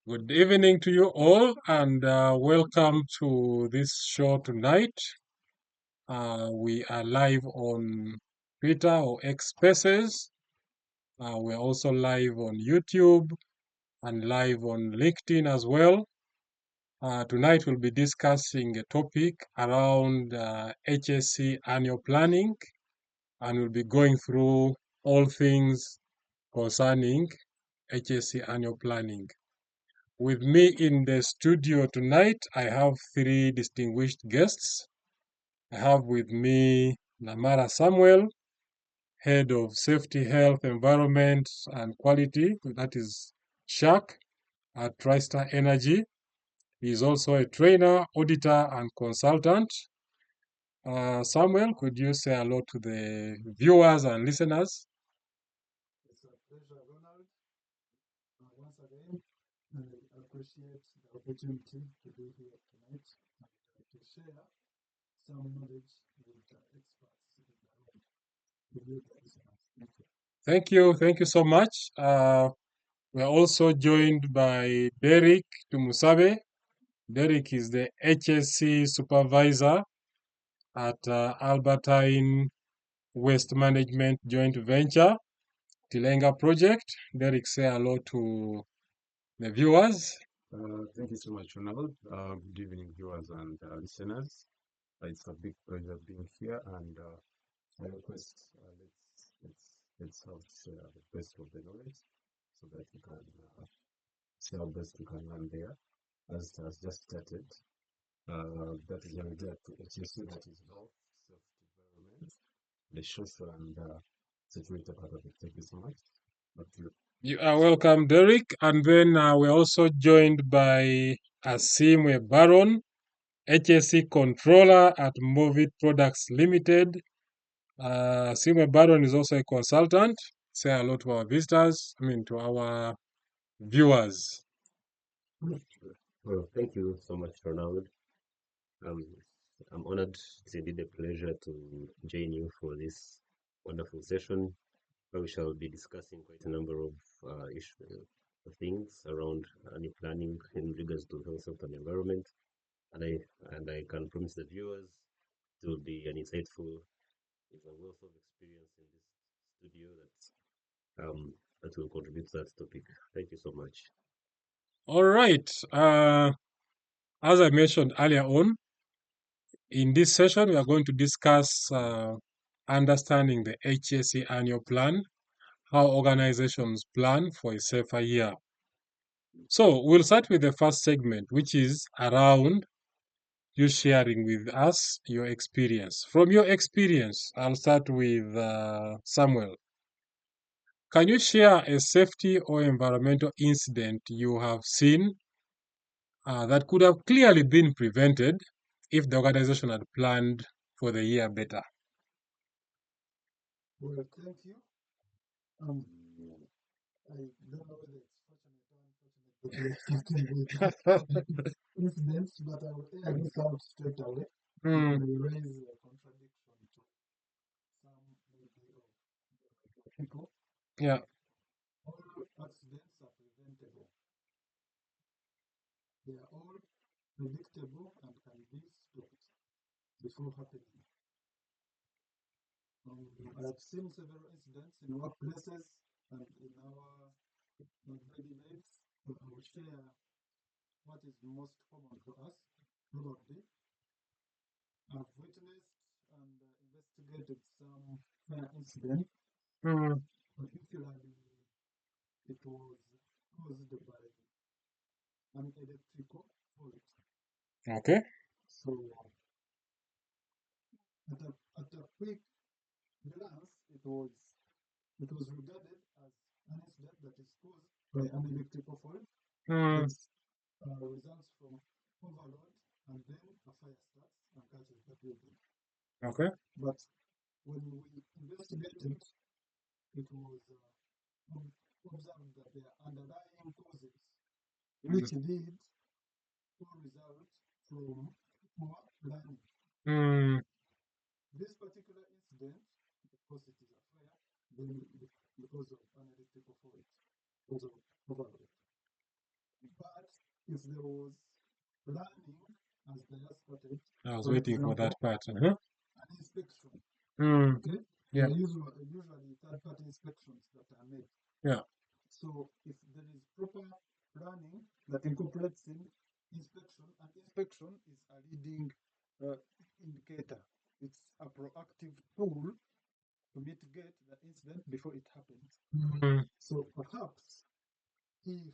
Good evening to you all, and welcome to this show tonight. We are live on Twitter or X Spaces. We're also live on YouTube and live on LinkedIn as well. Tonight we'll be discussing a topic around HSE Annual Planning, and we'll be going through all things concerning HSE Annual Planning. With me in the studio tonight, I have three distinguished guests. I have with me Namara Samuel, Head of Safety, Health, Environment, and Quality, that is SHAC at TriStar Energy. He is also a trainer, auditor, and consultant. Samuel, could you say hello to the viewers and listeners? It's a pleasure, Ronald. Once again, I appreciate the opportunity to be here tonight and to share some knowledge with the experts in the room, with you, the listeners. Thank you. Thank you so much. We are also joined by Derek Tumusabe. Derek is the HSE supervisor at Albertine Waste Management Joint Venture, Tilenga Project. Derek, say hello to the viewers. Thank you so much, Ronald. Good evening, viewers and listeners. It's a big pleasure being here, and I request let's have share the best of the knowledge so that we can see how best we can learn there. As it has just started, that is an idea to HSE, that is health, safety, environment, the social and security part of it. Thank you so much. Back to you. You are welcome, Derek. And then we're also joined by Asimwe Baron, HSE controller at Movit Products Limited. Asimwe Baron is also a consultant. Say hello to our visitors, to our viewers. Well, thank you so much, Ronald. I'm honored. It's indeed a pleasure to join you for this wonderful session where we shall be discussing quite a number of things around annual planning in regards to health, safety, and environment. And I can promise the viewers it will be an insightful, it's a wealth of experience in this studio that will contribute to that topic. Thank you so much. All right. As I mentioned earlier on, in this session, we are going to discuss understanding the HSE annual plan, how organizations plan for a safer year. So we'll start with the first segment, which is around you sharing with us your experience. From your experience, I'll start with Samuel. Can you share a safety or environmental incident you have seen that could have clearly been prevented if the organization had planned for the year better? Well, thank you. I don't know whether it's fortunate or unfortunate that we are starting with incidents, but I will air this out straight away. It may raise a contradiction to some maybe of people. Yeah. All accidents are preventable. They are all predictable and can be stopped before happening. I have seen several incidents in workplaces and in our daily lives. So I will share what is most common to us, probably. I've witnessed and investigated some fire incidents, particularly it was caused by an electrical fault. Okay. So at a quick glance, it was regarded as an incident that is caused by an electrical fault. It results from overload, and then a fire starts and catches the building. Okay. But when we investigated, it was observed that there are underlying causes which lead to result from poor planning. This particular incident, of course, it is a fire, then because of an electrical fault, because of overload. But if there was planning, as they have started, I was for waiting for that example, part. an inspection, Mm, okay? yeah. There are usually third-party inspections that are made. Yeah. So if there is proper planning that incorporates in inspection, and inspection is a leading indicator. It's a proactive tool to mitigate the incident before it happens. Mm, So perhaps if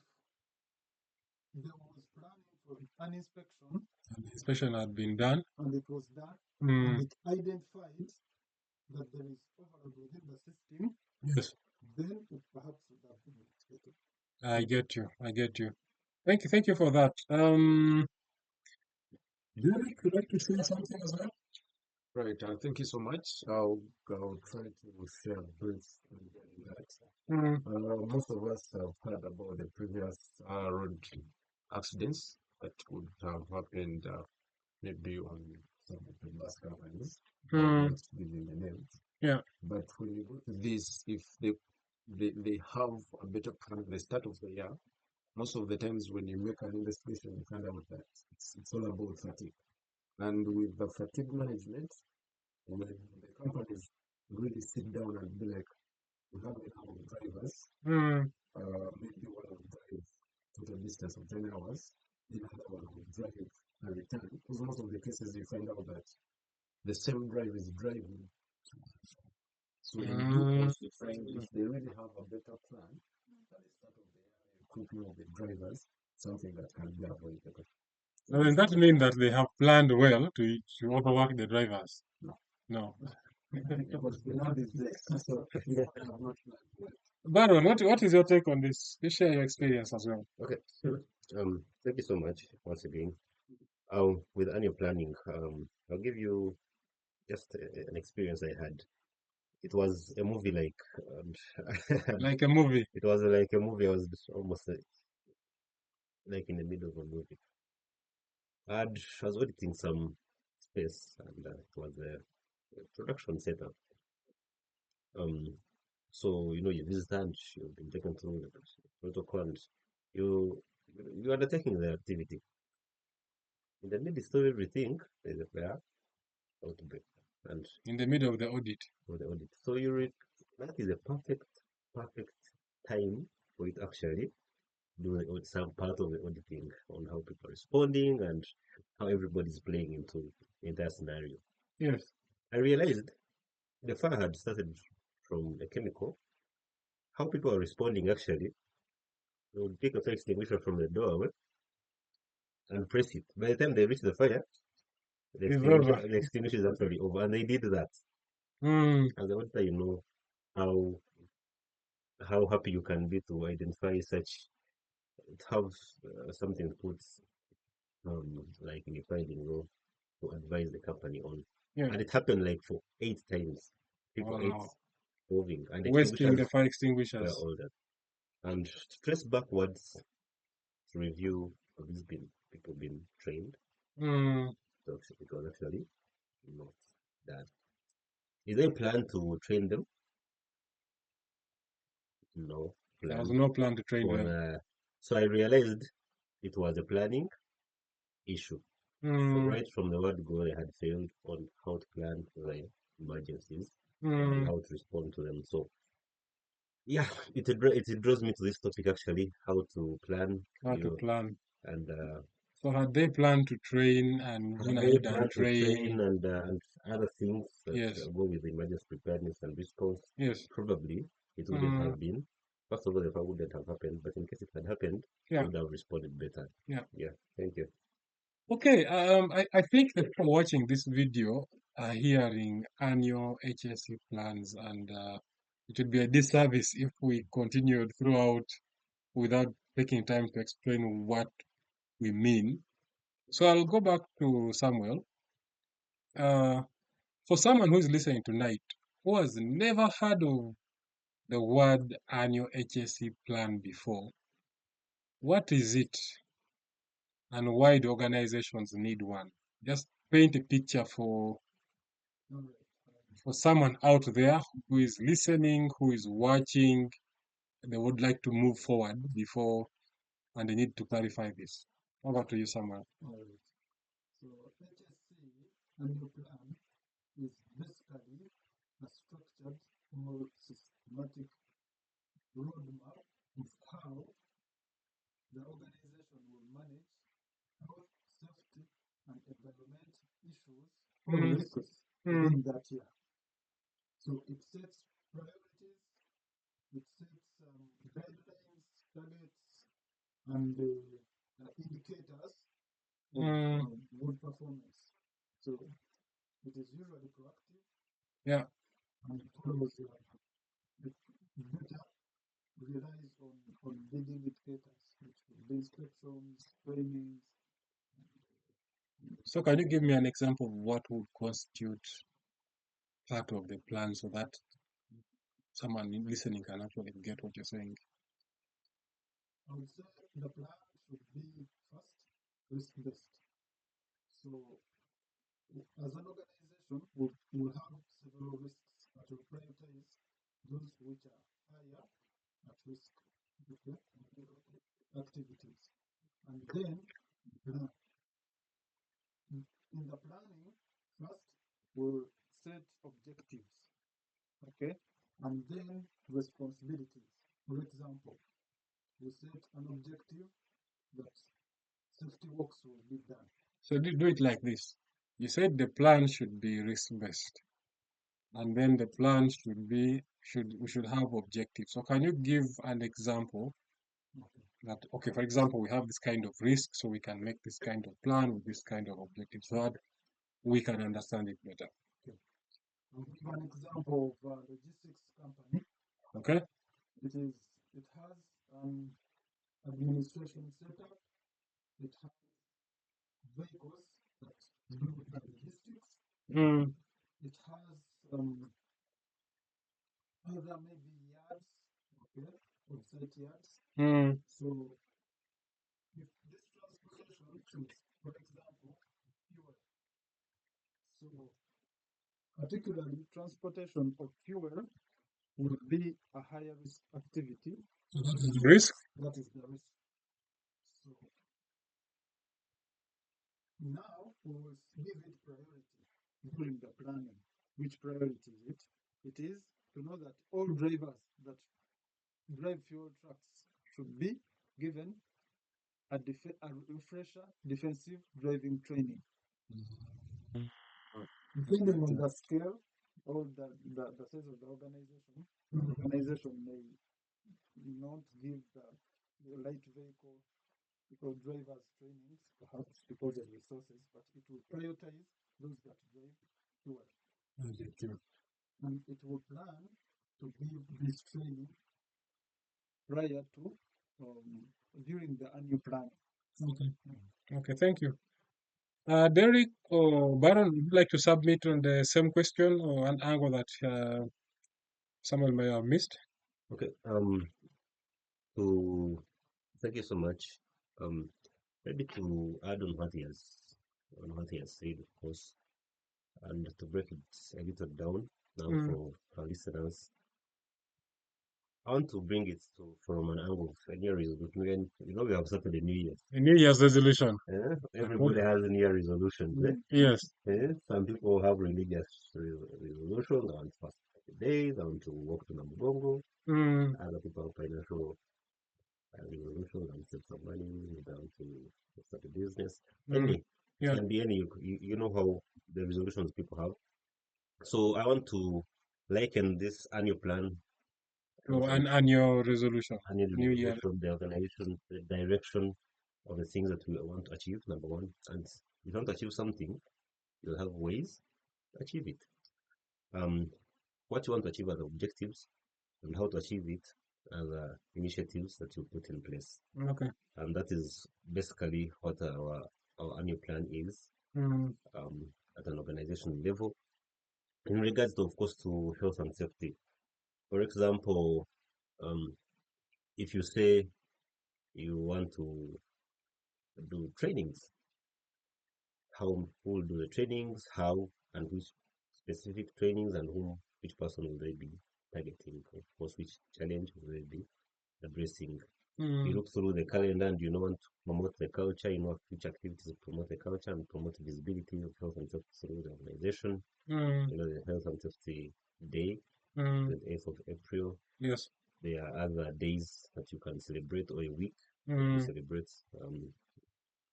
there was planning for an inspection inspection had been done. and it was done Mm, and it identified that there is overload within the system, yes, then it perhaps would have been mitigated. I get you. I get you. Thank you for that. Derek, would you like to share something as well? Right, thank you so much. I'll try to share brief regarding that. Mm, Most of us have heard about the previous road accidents that would have happened maybe on some of the bus companies. I'm mm, not giving the names. yeah. But when you go to this, if they have a better plan at the start of the year, most of the times when you make an investigation, you find out that it's all about fatigue. And with the fatigue management, when the companies really sit down and be like, we have a number of drivers, Mm, maybe one will drive to a distance of 10 hours, the other one will drive and return. Because most of the cases you find out that the same driver is driving. So you do also find if they really have a better plan at the start of the year, equipping of the drivers, something that can be avoided. Now, does that mean that they have planned well to overwork the drivers? No. No. Because the land is there. So they have not planned well. Baron, what is your take on this? You share your experience as well. Okay. Thank you so much once again. With annual planning, I'll give you just an experience I had. It was a movie like, Like a movie. it was like a movie. I was almost like in the middle of a movie. I was auditing some space, and it was a production setup. Um, so you visit and you've been taken through the protocol, and you you are undertaking the activity. In the midst of everything, there's a fire outbreak, and In the middle of the audit. for the audit. So that is a perfect time for it actually do some part of the auditing on how people are responding and how everybody's playing into the entire scenario. Yes. I realized the fire had started from a chemical. How people are responding actually, they would take a fire extinguisher from the doorway and press it. By the time they reach the fire, It's over. the extinguisher is actually over, and they did that. Mm, As a auditor, you know how happy you can be to identify such, have something put like in your filing law to advise the company on. yeah. And it happened like for 8 times. People eight Wow. moving, and Wasting the extinguishers fire were extinguishers. all that. And to trace backwards to review, have these been people been trained? Mm, So it was actually not that. Is there a plan to train them? No there was plan no plan to train on. them. So I realized it was a planning issue. Mm, Right from the word go, they had failed on how to plan for the emergencies and mm, how to respond to them. So yeah, it draws me to this topic actually, how to plan, how to plan. and So had they planned to train and how been they ahead and plan to train train? and other things that Yes. go with emergency preparedness and response. Yes. Probably it wouldn't Mm, have been. First of all, the fire wouldn't have happened, but in case it had happened, we yeah. would have responded better. Yeah. Yeah, thank you. Okay. I think that for watching this video, hearing annual HSE plans, and it would be a disservice if we continued throughout without taking time to explain what we mean. So I'll go back to Samuel. Uh, for someone who is listening tonight, who has never heard of the word annual HSE plan before, what is it and why do organizations need one? Just paint a picture for someone out there who is listening, who is watching, they would like to move forward before, and they need to clarify this. Over to you, Samuel. All right. So HSE Annual Plan is basically a structured, more systematic roadmap of how the organization will manage health, safety, and environment issues or Mm. risks Mm. within that year. So it sets priorities, it sets guidelines, targets, and indicators of good performance. So it is usually proactive. Yeah. And it follows the data relies on leading indicators, which will be inspections, trainings. So can you give me an example of what would constitute part of the plan so that someone listening can actually get what you're saying? I would say the plan should be first risk-based. So as an organization, we'll have several risks, but we'll prioritize those which are higher at risk, okay, activities. And then in the planning, first we'll set objectives, okay, and then responsibilities. For example, we set an objective that safety works will be done. So do it like this. You said the plan should be risk-based, and then the plan we should have objectives. So can you give an example that, okay, for example, we have this kind of risk, so we can make this kind of plan with this kind of objective so that we can understand it better. Okay. I'll give an example of a logistics company. Okay. It has administration setup. It has vehicles that do the logistics. Mm. It has other maybe yards, okay, offsite yards. Mm. So if this transportation choose, for example, fuel. So particularly transportation of fuel will be a higher risk activity. So that is Risk. That is the risk. So now we will give it priority during the planning. Which priority is it? It is to know that all drivers that drive fuel trucks should be given a refresher defensive driving training. Depending on the scale or the size of the organization may not give the light vehicle or drivers trainings, perhaps because of resources, but it will prioritize those that drive fuel. And it will plan to give this training prior to during the annual plan. Okay. Okay, thank you. Derek or Baron, would you like to submit on the same question or an angle that someone may have missed? Okay. Thank you so much. Maybe to add on what he has said, of course, and to break it a little down now for our listeners. I want to bring it from an angle of a New Year's resolution. We have started a New Year. A New Year's resolution. Everybody has New Year resolutions. Yes. Some people have religious resolution. They want to fast 30 days. They want to walk to Namugongo. Other people have financial resolution and save some money. They want to start a business. Any. It can be any. You know how the resolutions people have. So I want to liken this annual plan. An annual resolution. Annual New Year. resolution, the organization, the direction of the things that we want to achieve, number one. And if you want to achieve something, you'll have ways to achieve it. What you want to achieve are the objectives and how to achieve it are the initiatives that you put in place. Okay. And that is basically what our annual plan is at an organization level. In regards to, of course, to health and safety. For example, if you say you want to do trainings, who will do the trainings, how, and which specific trainings, and which person will they be targeting, of course, which challenge will they be addressing. You look through the calendar and you know want to promote the culture, you know which activities to promote the culture and promote visibility of health and safety through the organization. You know, the Health and Safety Day, 28th of April. Yes. There are other days that you can celebrate or a week that you celebrate.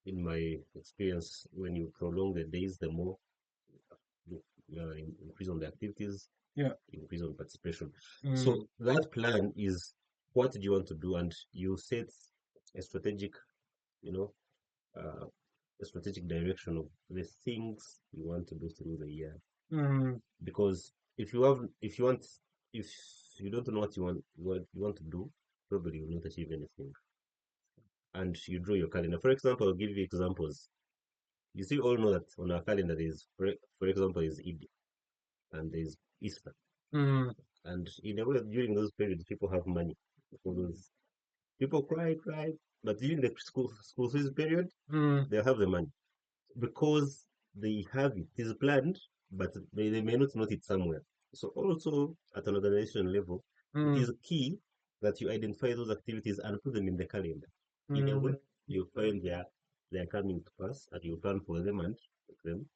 In my experience, when you prolong the days, the more you increase on the activities, Yeah. increase on participation. So that plan is what do you want to do, and you set a strategic, you know, a strategic direction of the things you want to do through the year. Because if you don't know what you want to do, probably you will not achieve anything. And you draw your calendar. For example, I'll give you examples. You see, all know that on our calendar there is, for example, is Eid and there's Easter. And in a way, during those periods, people have money. Because people cry, but during the school fees period, they have the money because they have it. It is planned, but they may not note it somewhere. So also at an organization level, it is key that you identify those activities and put them in the calendar. In a way, you find they are coming to pass, and you plan for them and take them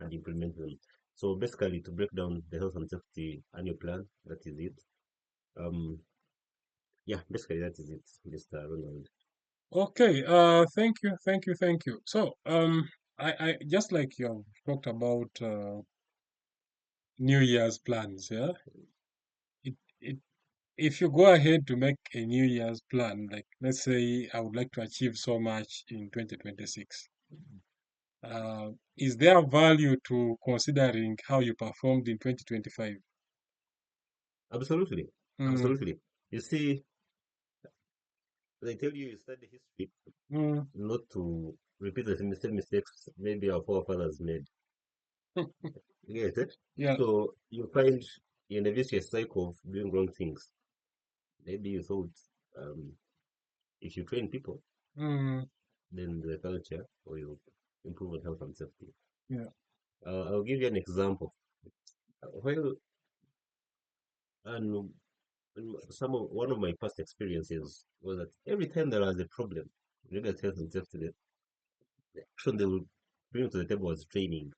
and implement them. So basically, to break down the health and safety annual plan, that is it. Yeah, basically that is it, Mr. Ronald. Okay. Thank you. So, I just like you have talked about New Year's plans. Yeah. It if you go ahead to make a New Year's plan, like let's say I would like to achieve so much in 2026, is there value to considering how you performed in 2025? Absolutely, Mm, absolutely. You see, they tell you study history not to repeat the same mistakes maybe our forefathers made. You get it? yeah. So you find in a vicious cycle of doing wrong things. Maybe you thought if you train people, Mm, then the culture will improve on health and safety. yeah. I'll give you an example. Well, and one of my past experiences was that every time there was a problem related to health and safety, the action they would bring to the table was training.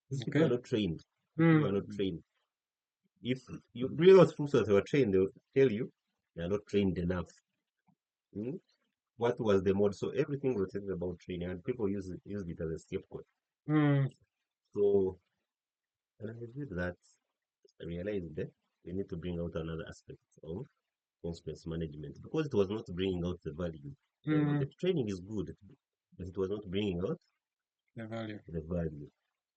These people are Okay. not trained. These people are Mm, not trained. If you bring out proofs that they were trained, they'll tell you they are not trained enough. Hmm? What was the mode? So everything was about training, and people use it as a scapegoat. mm, So when I reviewed that, I realized that we need to bring out another aspect of consequence management because it was not bringing out the value. The training is good, but it was not bringing out the value. the value.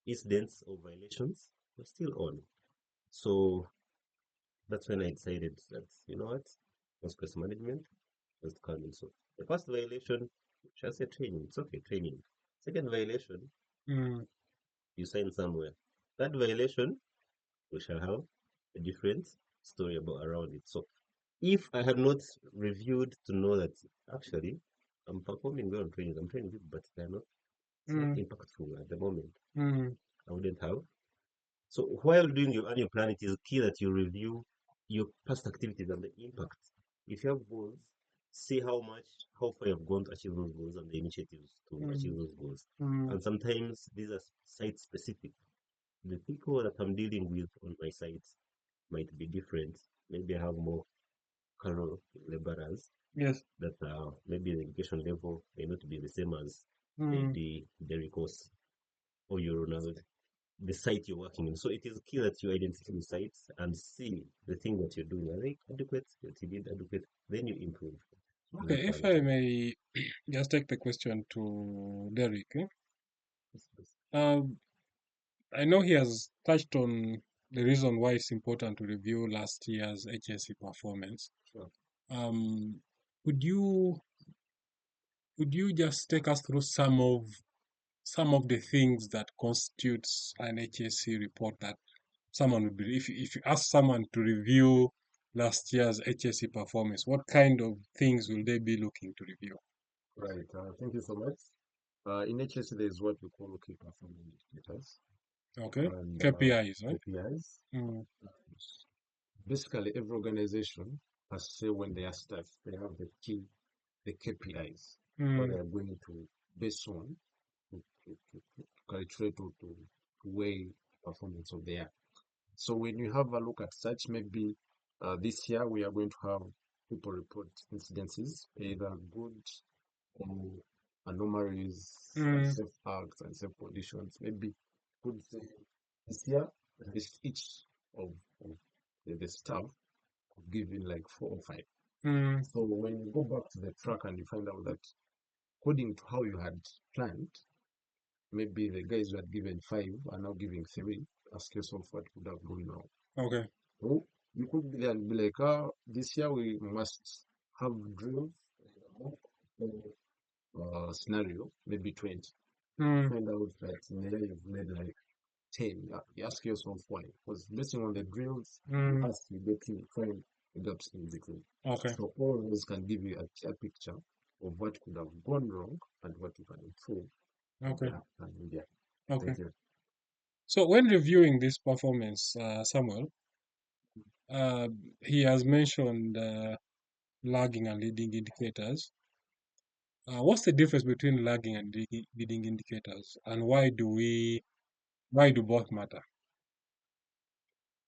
Incidents or violations were still on. So that's when I decided that, you know what, consequence management was coming. So the first violation, shall say training, it's okay, training. Second violation, Mm, you sign somewhere. Third violation, we shall have a different story about around it. So if I had not reviewed to know that actually I'm performing well on training, I'm training people, but it's not mm, impactful at the moment. mm, I wouldn't have. So while doing your annual plan, it is key that you review your past activities and the impact. If you have goals, see how far you've gone to achieve those goals and the initiatives to achieve those goals. mm, And sometimes these are site specific. The people that I'm dealing with on my site might be different. Maybe I have more casual laborers yes. that maybe the education level may not be the same as Mm, the recourse or your Ronald, the site you're working in. So it is key that you identify the sites and see the thing that you're doing. Are they adequate? That you did adequate? Then you improve. Move okay. If I further. may just take the question to Derek. Yes, yes. I know he has touched on the reason why it's important to review last year's HSE performance. Sure. Um, could you just take us through some of the things that constitutes an HSE report that someone would be if you ask someone to review last year's HSE performance, what kind of things will they be looking to review? Right. Thank you so much. In HSE, there is what we call key performance indicators Okay, and KPIs, right? KPIs. Mm, Basically, every organization say when they are staff, they have the KPIs, what Mm. they are going to base on to calculate or to weigh performance of the year. So when you have a look at such, maybe this year we are going to have people report incidences, either good or anomalies, unsafe acts, unsafe conditions. Maybe could say this year at least each of the staff could give in like 4 or 5. Mm. So when you go back to the track and you find out that according to how you had planned, maybe the guys who had given 5 are now giving 3, ask yourself what could have gone wrong. Okay. So you could be there and be like, this year we must have drills, scenario, maybe 20. Mm. Find out that in the year you've made like 10. You ask yourself why. Because based on the drills, you ask, you get to find the gaps in between. Okay. So all of those can give you a clear picture of what could have gone wrong and what you can improve. Okay. And yeah. Okay. Thank you. So when reviewing this performance, Samuel, he has mentioned lagging and leading indicators. What's the difference between lagging and leading indicators, and why do both matter?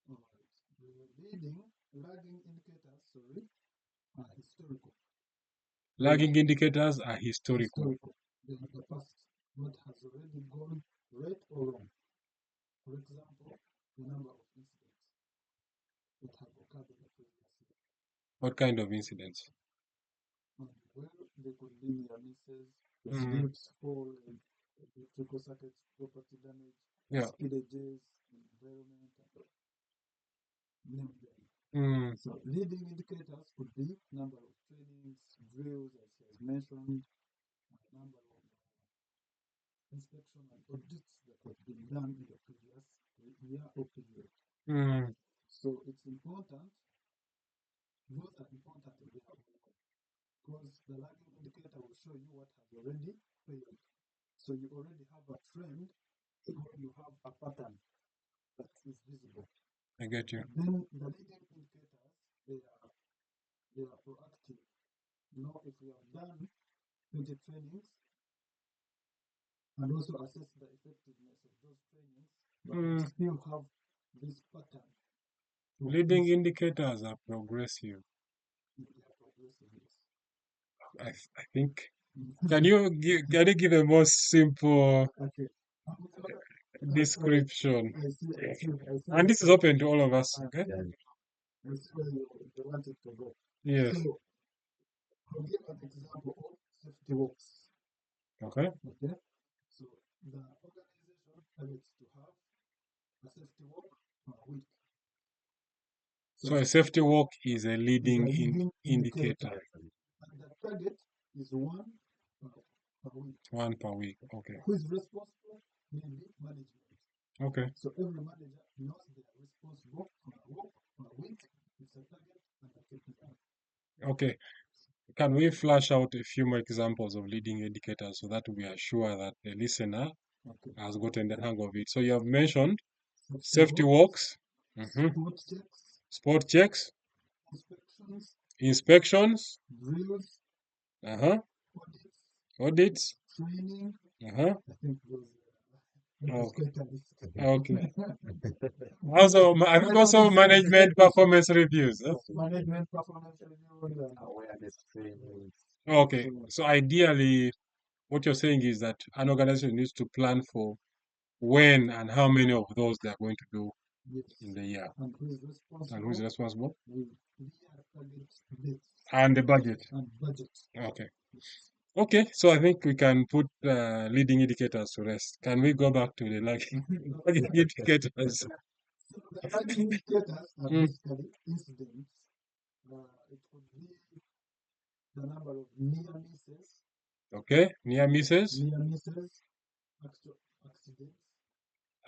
All right. The lagging indicators, are historical. Lagging indicators are historical. They are the past, what has already gone right or wrong. For example, the number of incidents that have occurred in the previous year. What kind of incidents? Well, they could be near misses, Mm. slips, fall, electrical circuits, property damage, Yeah. spillages, environment, and name them. Mm. So leading indicators could be number of trainings, drills, as he has mentioned, number of inspection and audits that have been done in the previous year or period. Mm. So it's important, both are important in their own way, because the lagging indicator will show you what has already failed. So you already have a trend, or you have a pattern that is visible. I get you. Then the leading indicators, they are proactive. If we have done 20 trainings and also assess the effectiveness of those trainings, but we still have this pattern. Leading indicators are progressive. They are progressive, yes. I think. Can you give a more simple Okay. description? I see. And this is open to all of us. Okay. I see where you wanted to go. Yes. So, I'll give an example of safety walks. Okay. Okay. So, the organization targets to have a safety walk per week. So a safety walk is a leading indicator. And the target is one per week. One per week. Okay. Who is responsible? Maybe management. Okay. So every manager knows they are responsible for a walk per week. It's a target and a KPI. Okay. Can we flash out a few more examples of leading indicators so that we are sure that the listener has gotten the hang of it? So you have mentioned safety walks, sport checks, inspections, drills, audits, training. uh-huh. I think those Okay. I think also management performance reviews. Huh? Management performance reviews and Awareness training. Okay. So ideally, what you're saying is that an organization needs to plan for when and how many of those they are going to do in the year. And who is responsible? And who is responsible? With target dates. And the budget. And budget. Okay. Okay, so I think we can put leading indicators to rest. Can we go back to the lagging indicators? So the lagging indicators are basically incidents. It could be the number of near misses. Okay, near misses. Near misses, actual accidents.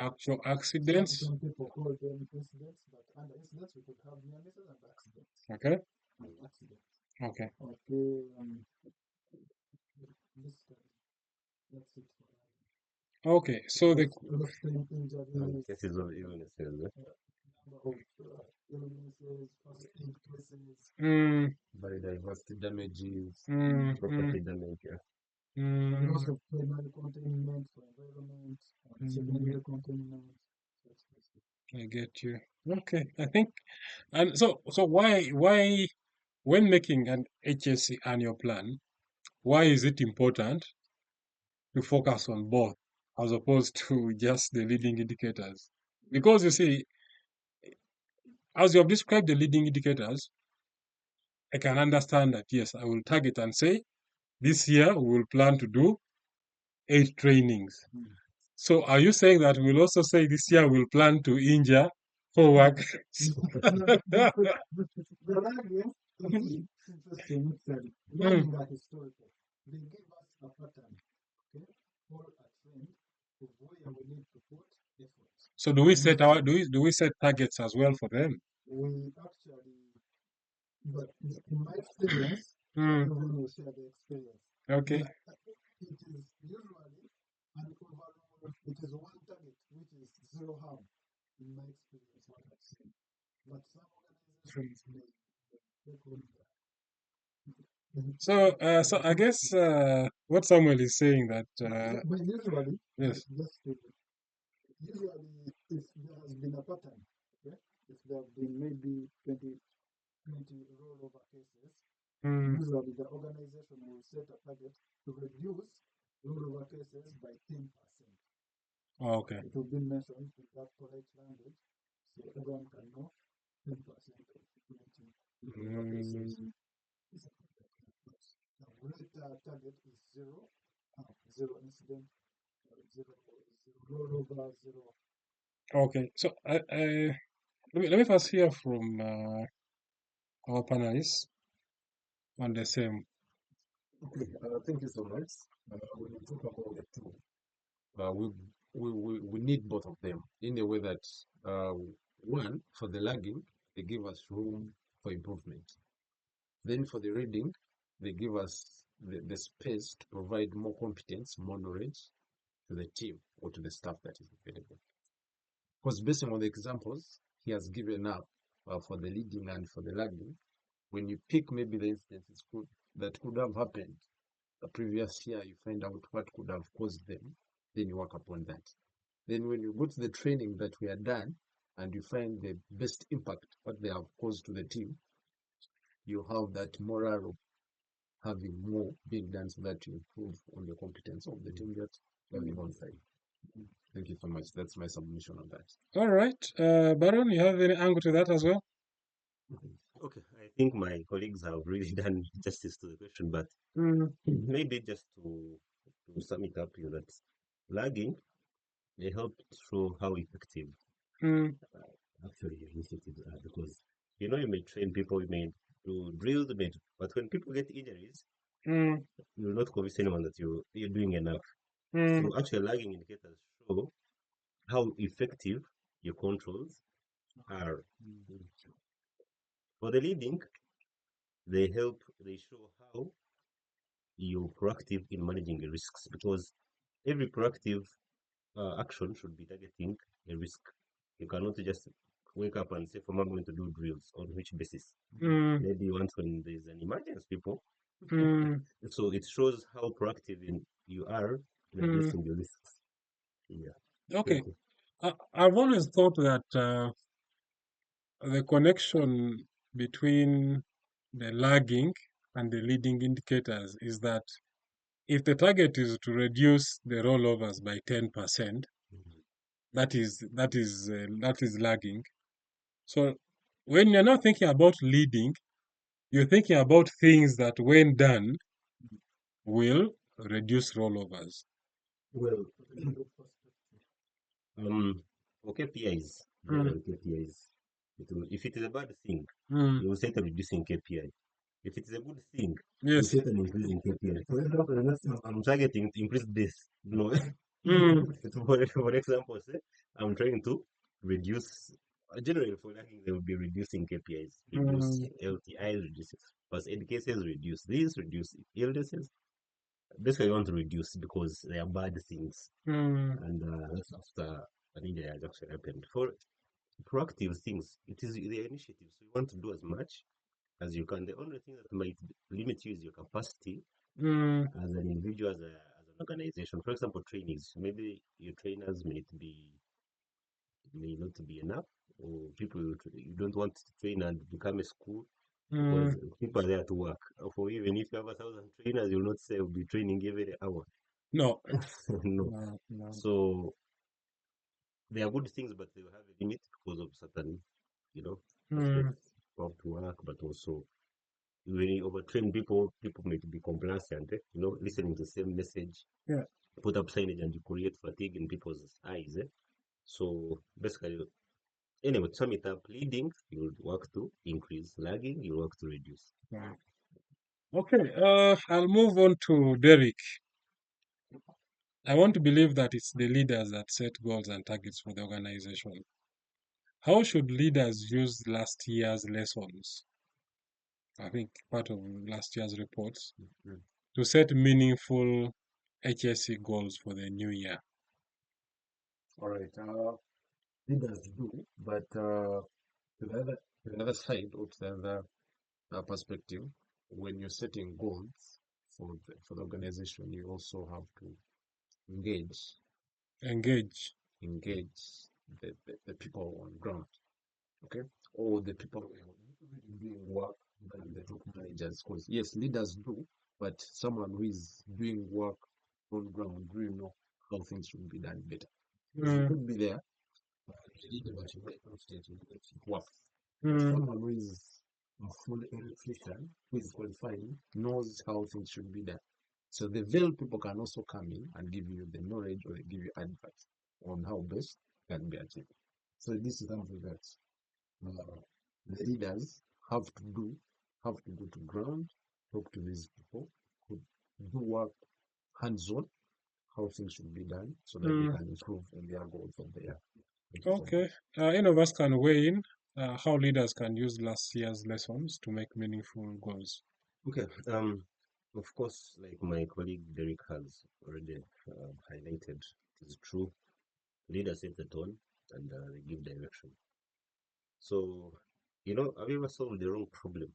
Actual accidents. Some people call them incidents, but under incidents we could have near misses and accidents. Okay. And accidents. Okay. Okay. That's it for that. Okay, so the Lost time injuries. Cases of illnesses. of illnesses, first aid cases, biodiversity damages, Property damage. loss of primary containment for environment, secondary containment. Such cases. I get you. Okay, I think, and so why when making an HSE annual plan, why is it important to focus on both as opposed to just the leading indicators? Because you see, as you have described the leading indicators, I can understand that yes, I will target and say this year we will plan to do 8 trainings. So are you saying that we'll also say this year we'll plan to injure 4 workers? The learning is interesting. Learning are historical. They give us a pattern, okay, or a trend of where we need to put effort. So do we set our do we set targets as well for them? We actually, but in my experience, Mm, everyone will share the experience. okay. It is usually an overall, it is one target, which is zero harm, in my experience, what I've seen. But some organizations may take on that. So I guess what Samuel is saying that But usually, yes. just to, usually, if there has been a pattern, okay, if there have been maybe 20 rollover cases, Mm, usually the organization will set a target to reduce rollover cases by 10%. okay. It will be mentioned in that correct language, so everyone can know 10% of 20 rollover cases. Mm, The greater target is zero, zero incident, zero rollover, zero. okay. So let me first hear from our panelists on the same. Okay, thank you so much. When we talk about the two, we need both of them in a way that one, for the lagging, they give us room for improvement. Then for the reading, they give us the space to provide more competence, more knowledge to the team or to the staff that is available. Because based on the examples he has given up for the leading and for the lagging, when you pick maybe the instances that could have happened the previous year, you find out what could have caused them, then you work upon that. Then when you go to the training that we are done and you find the best impact, what they have caused to the team, you have that morale of having more being done so that you improve on the competence of the team that you have on side. Thank you so much. That's my submission on that. All right, Baron, you have any angle to that as well? Okay, I think my colleagues have really done justice to the question, but Mm, maybe just to sum it up, that lagging they help show how effective mm, actually your initiatives are, because you may train people, you may do drills, but when people get injuries, mm, you'll not convince anyone that you're doing enough. mm, So actually, lagging indicators show how effective your controls are. For the leading, they show how you're proactive in managing the risks, because every proactive action should be targeting a risk. You cannot just wake up and say, "From I'm going to do drills." On which basis? mm, Maybe once when there's an emergency, people. mm, So it shows how proactive you are in mm. addressing the risks. Yeah. Okay. Thank you. I've always thought that the connection between the lagging and the leading indicators is that if the target is to reduce the rollovers by 10%, Mhm. that is lagging. So when you're not thinking about leading, you're thinking about things that, when done, will reduce rollovers. Well, for KPIs, Mm, general KPIs, if it is a bad thing, mm, you will set a reducing KPI. If it is a good thing, you yes. set an increasing KPI. For example, I'm targeting to increase this. No, Mm, for example, say I'm trying to reduce. Generally, for lagging, they will be reducing KPIs, reduce mm, LTIs, reduce first aid cases, reduce this, reduce illnesses. Basically, you want to reduce because they are bad things, mm, and that's after an injury has actually happened. For proactive things. It is the initiative. So you want to do as much as you can. The only thing that might limit you is your capacity as an individual, as an organization. For example, trainings. Maybe your trainers may not be enough, or people you don't want to train and become a school because people are there to work. For even if you have 1,000 trainers, you'll not say you'll be training every hour. No. No. No. So they are good things, but they will have a limit because of certain, aspects of work, but also when you overtrain people, people may be complacent, listening to the same message, Yeah. put up signage and you create fatigue in people's eyes. So basically, anyway, to sum it up, leading, you would work to increase, lagging, you work to reduce. Wow. Okay, I'll move on to Derek. I want to believe that it's the leaders that set goals and targets for the organization. How should leaders use last year's lessons? I think part of last year's reports Mm. to set meaningful HSE goals for the new year. All right. Leaders do, but to the other side or to the other perspective, when you're setting goals for the organization, you also have to engage Engage. the people on ground, okay, or the people who are doing work than the top managers. Because yes, leaders do, but someone who is doing work on ground really know how things should be done better. You could be there, but you might not be confident in doing work. Someone who is a full electrician, who is qualified, knows how things should be done. So the veil people can also come in and give you the knowledge or give you advice on how best can be achieved. So this is something that the leaders have to do, have to go to ground, talk to these people, who do work hands-on, how things should be done, so that they can improve on their goals of the year. Okay. Any of us can weigh in how leaders can use last year's lessons to make meaningful goals. Okay. Of course, like my colleague Derek has already highlighted, it is true. Leaders set the tone and they give direction. So, have you ever solved the wrong problem?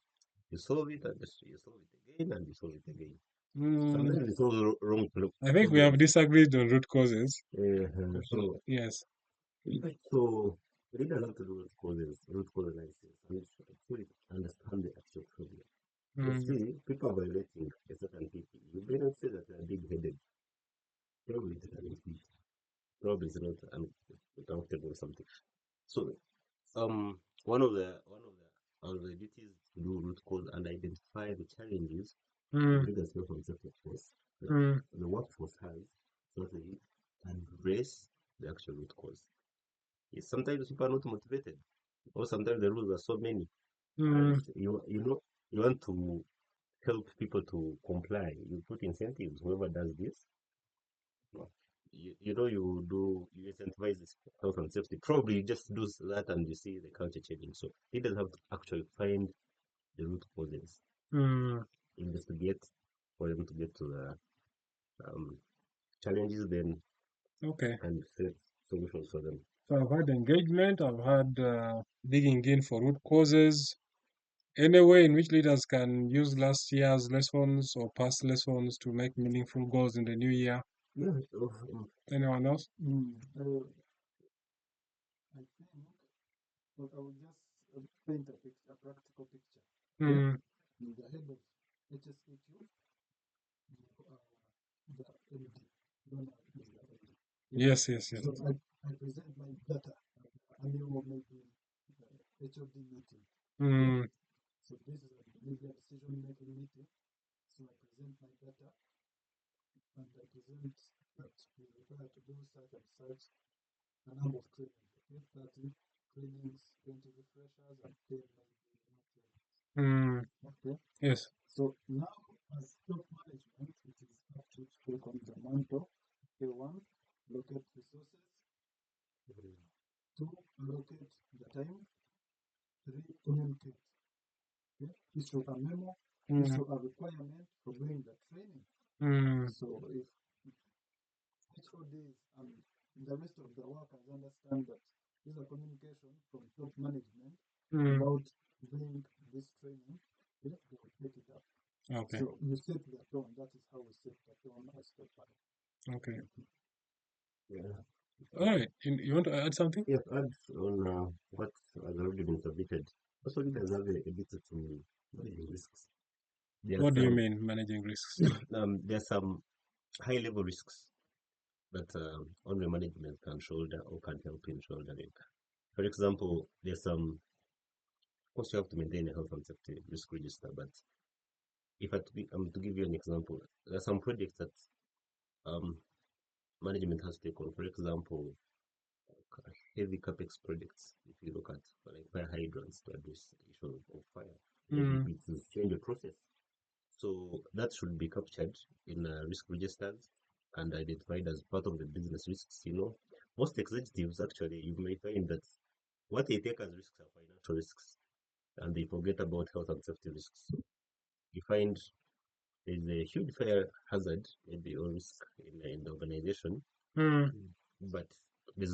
You solve it and you solve it again and you solve it again. Sometimes you solve the wrong I think we have problem. disagreed on root causes. So, Yes. so leaders have to do root cause analysis, and actually understand the actual problem. You see, people are violating a certain people. You may not say that they are big-headed. Probably it's an entity. Probably it's not uncomfortable or something. So, one of the duties to do root cause and identify the challenges the leaders health and safety force that the workforce has, so that they embrace the actual root cause. Yes, sometimes people are not motivated, or sometimes the rules are so many. And you want to help people to comply. You put incentives. Whoever does this, you incentivize this health and safety. Probably you just do that and you see the culture changing. So leaders have to actually find the root causes, investigate for them to get to the challenges, then Okay. and set solutions for them. So I've had engagement, I've had digging in for root causes. Any way in which leaders can use last year's lessons or past lessons to make meaningful goals in the new year? Yeah. Anyone else? I think, but I will just paint a picture, a practical picture. Mm. In the head of HSE2, the MD. Yes, yes, yes. So I present my data at the annual maybe HOD meeting. So this is maybe a decision-making meeting. So I present my data and I present that we require to do such and such a number of trainings, okay? 30 trainings, 20 refreshers, and 10 maybe okay? Yes. So now, as top management, it is up to take on the mantle. Okay, one, locate resources. Two, allocate the time. Three, communicate. Okay? Issue a memo, issue a requirement for doing the training. So if HODs and the rest of the workers understand that is a communication from top management Mm. about doing this training. Yeah, they will take it up. Okay. So you set the tone. That is how we set the tone as top management. Okay. Yeah. All right. You want to add something? Yes, add on what has already been submitted. Also, it does have a bit to managing risks. What do you mean managing risks? There are some high-level risks that only management can shoulder or can help in shouldering. For example, there's some, of course, you have to maintain a health and safety risk register. But if I to give you an example, there are some projects that um, management has to take on. For example, heavy capex projects. If you look at like fire hydrants to address the issue of fire, Mm. maybe it's change the process. So that should be captured in risk registers and identified as part of the business risks. Most executives actually, you may find that what they take as risks are financial risks, and they forget about health and safety risks. So you find there's a huge fire hazard, maybe or risk in the organization, Mm. but there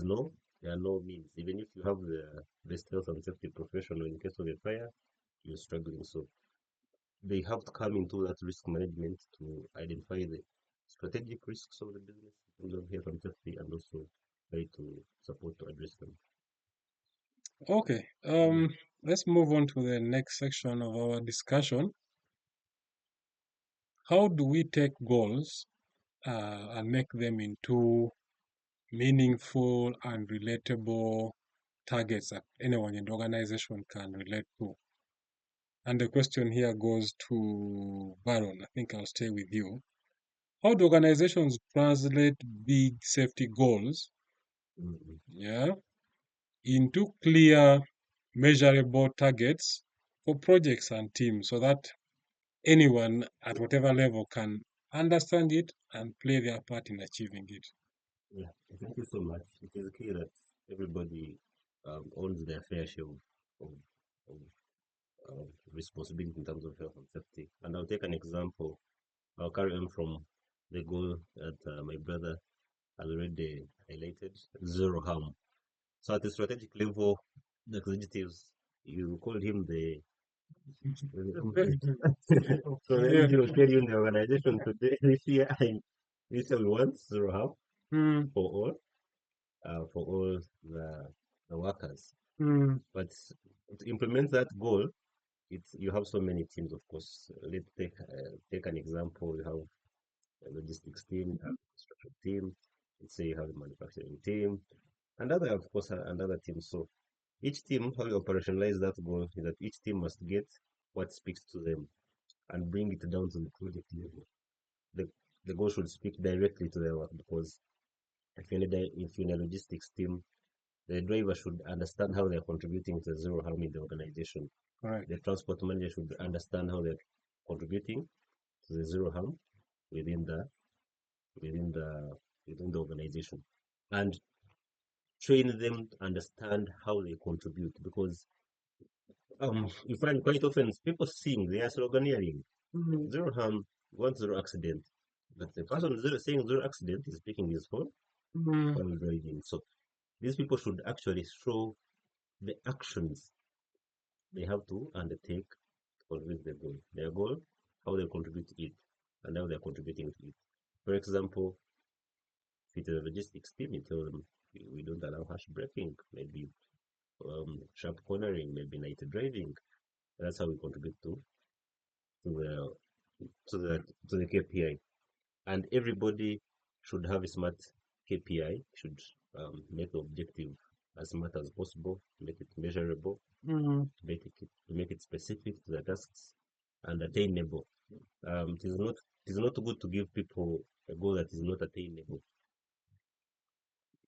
are no means. Even if you have the best health and safety professional, in case of a fire, you're struggling. So they have to come into that risk management to identify the strategic risks of the business in terms of health and safety, and also try to support to address them. Okay. Let's move on to the next section of our discussion. How do we take goals and make them into meaningful and relatable targets that anyone in the organization can relate to? And the question here goes to Baron. I think I'll stay with you. How do organizations translate big safety goals, Mhm. yeah, into clear, measurable targets for projects and teams so that anyone at whatever level can understand it and play their part in achieving it? Yeah, thank you so much. It is clear that everybody owns their fair share of, of responsibility in terms of health and safety. And I'll take an example. I'll carry on from the goal that my brother has already highlighted, zero harm. So at the strategic level, the executives, you called him the so maybe Yeah. he will tell you in the organization today, this year we want zero harm Mm, for all the workers. mm, But to implement that goal, you have so many teams, of course. Let's take an example. You have a logistics team, you have a construction team. Let's say you have a manufacturing team, and other, of course, another team. So each team, how you operationalize that goal is that each team must get what speaks to them and bring it down to the project level. The, the goal should speak directly to their work, because if you're in a logistics team, the driver should understand how they're contributing to zero harm in the organization. correct. The transport manager should understand how they're contributing to the zero harm within the within the within the organization, and train them to understand how they contribute, because you find quite often people seeing they are sloganeering Mm, zero harm, one zero accident, but the person saying zero accident is picking his phone mm, while driving. So these people should actually show the actions they have to undertake to convince their goal, how they contribute to it, and how they're contributing to it. For example, if it's a logistics team, you tell them we don't allow harsh braking, maybe sharp cornering, maybe night driving. That's how we contribute to the to the to the KPI. And everybody should have a smart KPI, should make the objective as smart as possible, make it measurable, mm. to make it specific to the tasks and attainable. It is not good to give people a goal that is not attainable.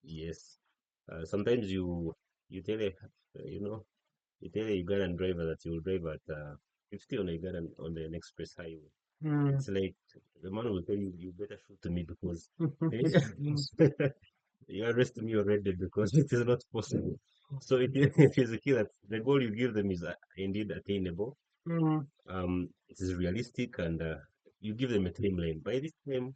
Yes. Sometimes you tell a you know you tell a Ugandan driver that you will drive at 50 on on the express highway. Mm. It's like the man will tell you, you better shoot me, because you arrest me already, because it is not possible. So it is a key that the goal you give them is indeed attainable. Mm. It is realistic, and you give them a timeline. By this time,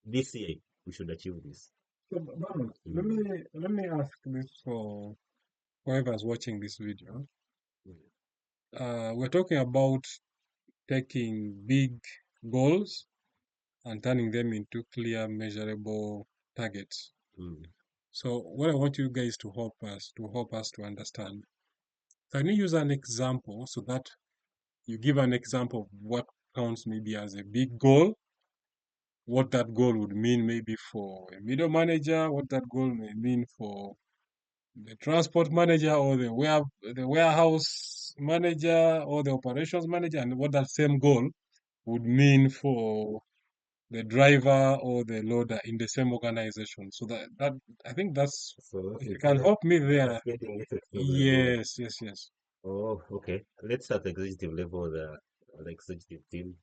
this year, we should achieve this. So, Baron, Mm. let me ask this. So, whoever's watching this video, we're talking about taking big goals and turning them into clear, measurable targets. So what I want you guys to help us to understand, can you use an example so that you give an example of what counts maybe as a big goal, what that goal would mean maybe for a middle manager, what that goal may mean for the transport manager or the warehouse manager or the operations manager, and what that same goal would mean for the driver or the loader in the same organization. So that I think that's, So if you can help me there. that's getting it to the goal. Yes, yes, yes. Oh, okay. Let's start executive level. The executive team.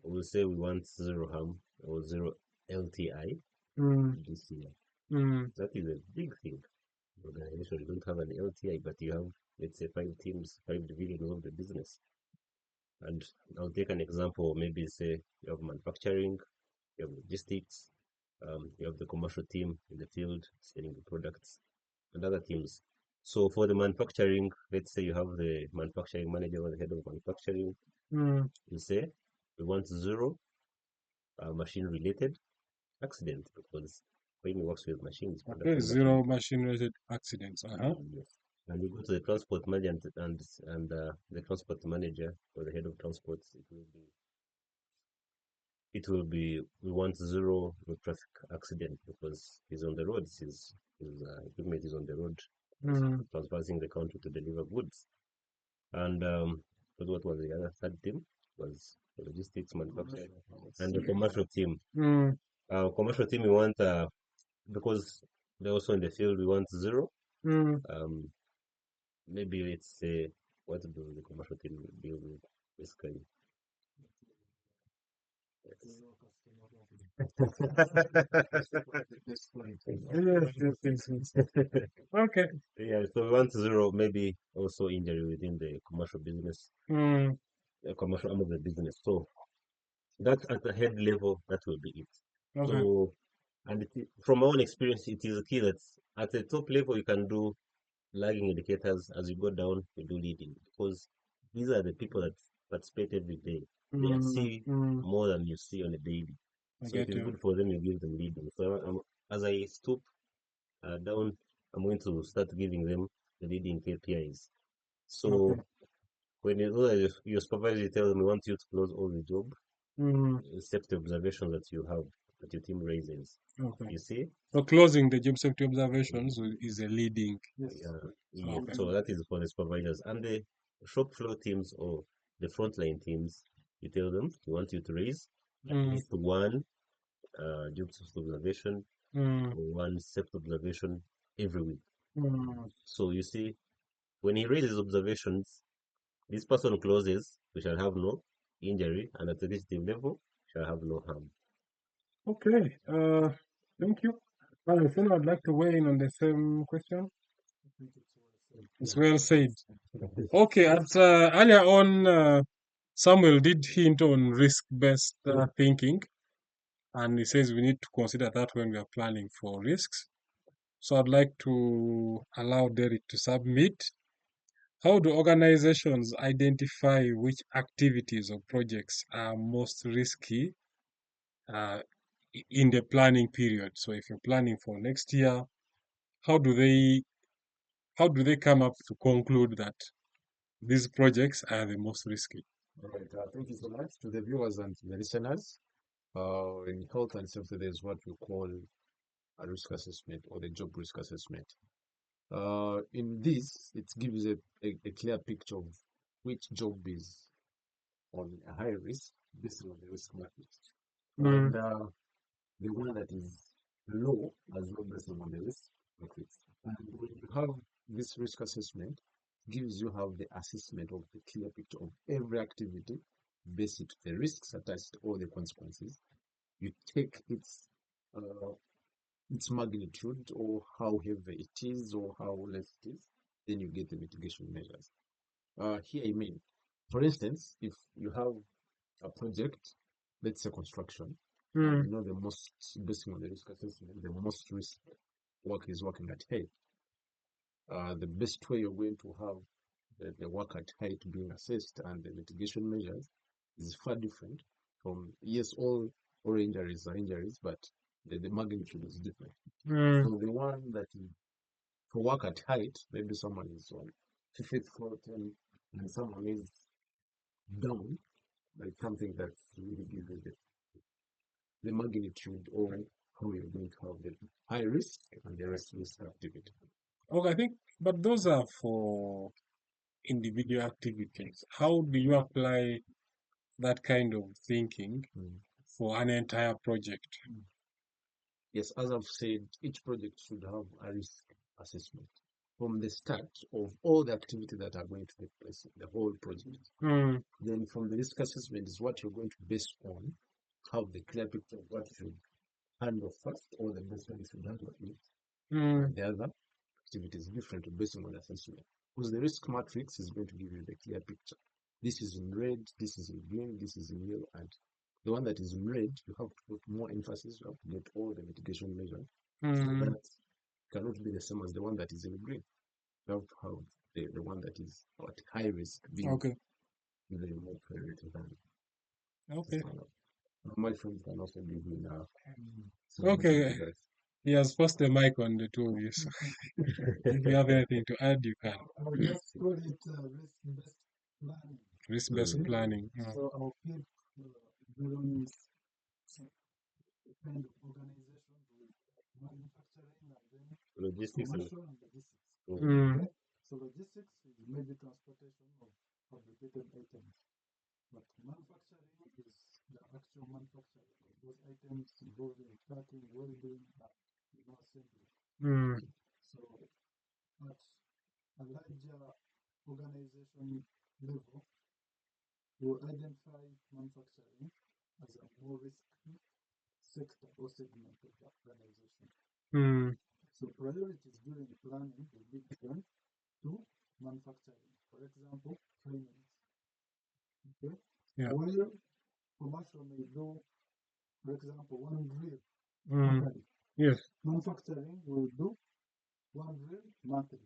We'll say we want zero harm or zero LTI Mm, this year. mm, That is a big thing. Organization, you don't have an LTI, but you have, let's say, 5 teams, 5 divisions of the business. And I'll take an example. Maybe say you have manufacturing, you have logistics, you have the commercial team in the field selling the products, and other teams. So for the manufacturing, let's say you have the manufacturing manager or the head of manufacturing. mm. You say we want zero machine-related accident, because when you work with machines, Okay, production zero machines, machine-related accidents. yes. And you go to the transport manager and the transport manager or the head of transport, it will be we want zero road traffic accident, because he's on the roads, his equipment is on the road, Mm, transversing the country to deliver goods. And what was the other third team? Was the logistics, manufacturing, and the commercial team. mm, Commercial team, we want because they're also in the field, we want zero. mm. Um, maybe let's say, what do the commercial team deal with basically? Yes, yes, yes, yes. Okay. Yeah, so we want zero, maybe also injury within the commercial business, Mm, commercial arm of the business. So that at the head level, that will be it. okay. So, and from my own experience, it is key that at the top level you can do lagging indicators. As you go down, you do leading, because these are the people that participate every day. They Mm, see mm. more than you see on a daily. I So it get is you. good for them, you give them leading. So as I stoop down, I'm going to start giving them the leading KPIs. So Okay. when you know that your supervisor, you tell them, we want you to close all the job, Mm, except the observation that you have, that your team raises. okay. You see? So closing the job safety observations is a leading. Yes. Yeah. Okay. So that is for the supervisors. And the shop floor teams or the frontline teams, you tell them, we want you to raise at Mm, least one job safety observation mm, or one safety observation every week. mm. So you see, when he raises observations, this person closes, we shall have no injury, and at the executive level, shall have no harm. Okay. Thank you. Well, I'd like to weigh in on the same question. It's well said. Okay. Earlier on, Samuel did hint on risk-based thinking, and he says we need to consider that when we are planning for risks. So I'd like to allow Derek to submit. How do organizations identify which activities or projects are most risky uh, in the planning period? So if you're planning for next year, how do they come up to conclude that these projects are the most risky? All right. Thank you so much to the viewers and to the listeners. In health and safety, there's what we call a risk assessment or the job risk assessment. In this, it gives a clear picture of which job is on a high risk based on the risk matrix, Mm, and the one that is low as well based on the risk matrix. And when you have this risk assessment, gives you have the assessment of the clear picture of every activity based on the risks attached to all the consequences. You take its magnitude or how heavy it is or how less it is, then you get the mitigation measures. Here I mean, for instance, if you have a project, let's say construction, and mm, you know the most, based on the risk assessment, the most risk work is working at height. the best way you're going to have the work at height being assessed and the mitigation measures is far different from, yes, all injuries are injuries, but the magnitude is different. So the one that is for work at height, maybe someone is on 50th floor and someone is down, like something that's really gives you the magnitude or how you're going to have the high risk and the rest risk activity. Okay, I think, but those are for individual activities. How do you apply that kind of thinking for an entire project? Yes, as I've said, each project should have a risk assessment from the start of all the activity that are going to take place in the whole project. Then from the risk assessment is what you're going to base on, have the clear picture of what you should handle first or the best way you should handle it. And the other activity is different based on the assessment. Because the risk matrix is going to give you the clear picture. This is in red, this is in green, this is in yellow, and the one that is in red, you have to put more emphasis, you have to get all the mitigation measures. So that cannot be the same as the one that is in green. You have to have the one that is at high risk being Okay. given more priority than Okay. my friend can also be in Okay. He has passed the mic on the two of you. So if you have anything to add, you can. I would just call it risk-based planning. Risk-based planning. So I'll keep developing kind of organization with manufacturing and then Logistics and commercial and logistics. Mm. Okay? So logistics is maybe transportation of fabricated items. But manufacturing is the actual manufacturing of those items involving cutting, welding, and assembly. So at a larger organization level, we'll identify manufacturing as a more risky sector or segment of the organization. So priorities during planning will be given to manufacturing. For example, training. Okay? Yeah. While commercial may do, for example, one drill. Okay. Yes. Manufacturing will do one drill monthly.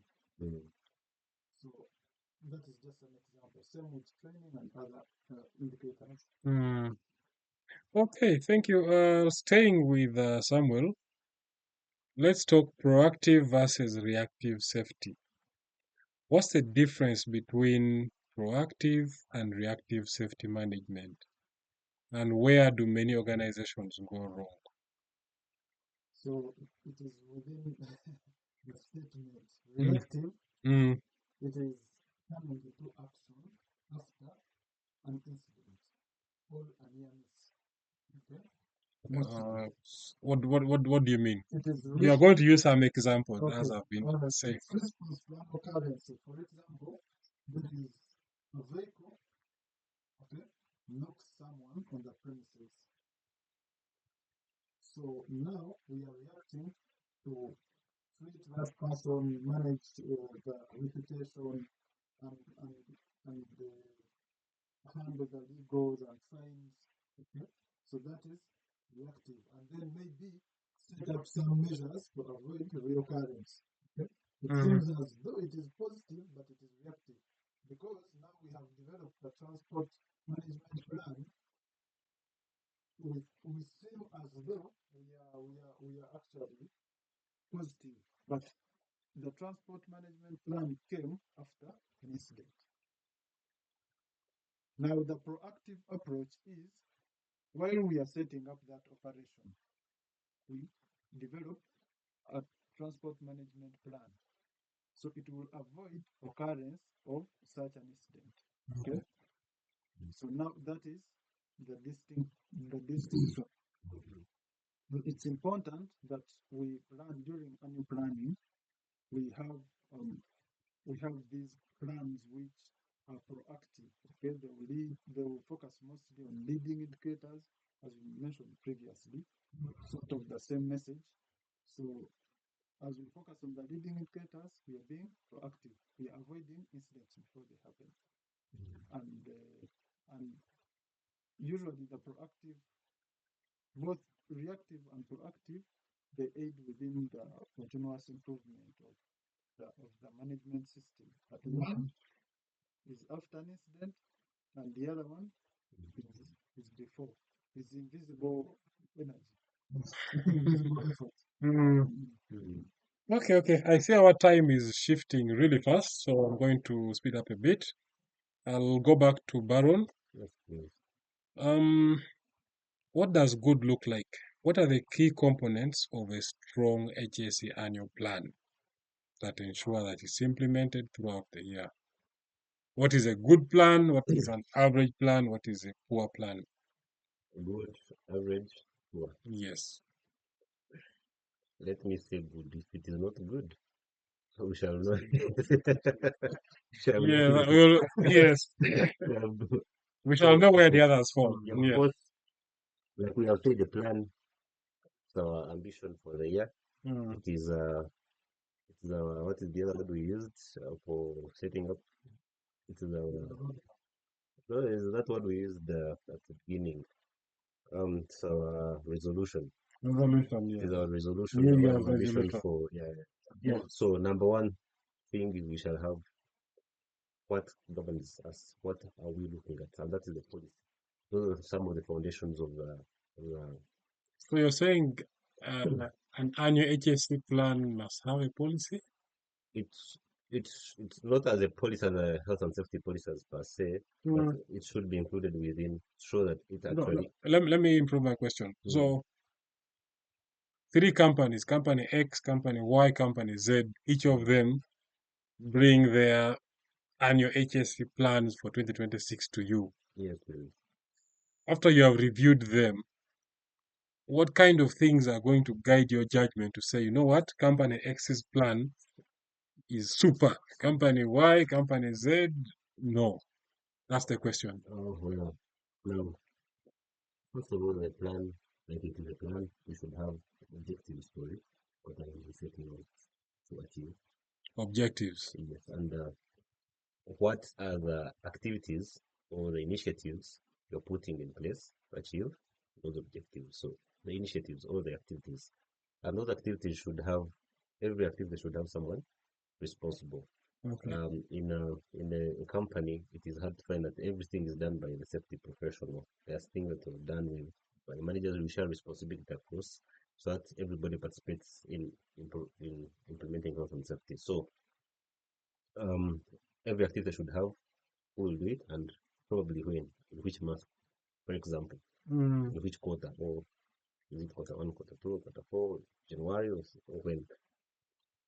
So that is just an example. Same with training and other indicators. Okay, thank you. Staying with Samuel, let's talk proactive versus reactive safety. What's the difference between proactive and reactive safety management? And where do many organizations go wrong? So it is within the statement. Reactive, it is coming into action after an incident or a near miss. Okay? What do you mean? It is You are going to use some examples as I've been saying. response plan occurrence. For example, there is a vehicle, okay, knocks someone on the premises. So now we are reacting to treat that person, manage the reputation, and handle the legals and fines. Okay, so that is reactive, and then maybe set up some measures to avoid reoccurrence. Okay, it seems as though it is positive, but it is reactive because now we have developed the transport management plan. We seem as though we are actually positive, but the transport management plan came after an incident. Now, the proactive approach is while we are setting up that operation, we develop a transport management plan. So it will avoid occurrence of such an incident. Okay. So now that is the distinction. It's important that we plan during annual planning. We have these plans which are proactive. Okay, they will focus mostly on leading indicators, as we mentioned previously, sort of the same message. So as we focus on the leading indicators, we are being proactive. We are avoiding incidents before they happen. And usually the proactive, both reactive and proactive, they aid within the continuous improvement of the management system. But one is after an incident, and the other one is before. Is invisible energy. Invisible effort. Mm. Mm. Okay. I see our time is shifting really fast, so I'm going to speed up a bit. I'll go back to Baron. Yes, please. What does good look like? What are the key components of a strong HSE annual plan that ensure that it's implemented throughout the year? What is a good plan? What is an average plan? What is a poor plan? Good, average, poor. Yes. Let me say good. If it is not good, we shall know. Shall we Yeah, know? yes. We shall know where the others fall. Yeah, of Yes. course, like we have said, the plan, so our ambition for the year, Mm. it is what is the other word we used for setting up? It is no, is that what we used at the beginning? So resolution. Resolution, It yes. is our resolution, New our Year's ambition resolution. for Yes. So number one thing is we shall have what governs us. What are we looking at? And that is the policy. Those are some of the foundations of the So you're saying an annual HSC plan must have a policy? it's it's not as a policy as a health and safety policy as per se, but Mm. it should be included within so that it No, actually let me improve my question. So three companies, company X, company Y, company Z, each of them bring their annual HSC plans for 2026 to you. yes, please. After you have reviewed them, what kind of things are going to guide your judgment to say, you know what, company X's plan is super. Company Y, company Z, no. That's the question. Oh well, now first of all, the plan, like it is a plan, you should have objectives for it. What are you setting out to achieve? Objectives. Yes, and what are the activities or the initiatives you're putting in place to achieve those objectives? So the initiatives or the activities, and those activities should have every activity should have someone responsible. Okay. In a company, it is hard to find that everything is done by the safety professional. There's things that are done with by the managers. We share responsibility across so that everybody participates in implementing health and safety. So um, every activity should have who will do it and probably when, in which month, for example, Mm. in which quarter, or is it quarter one, quarter two, quarter four, January, or when?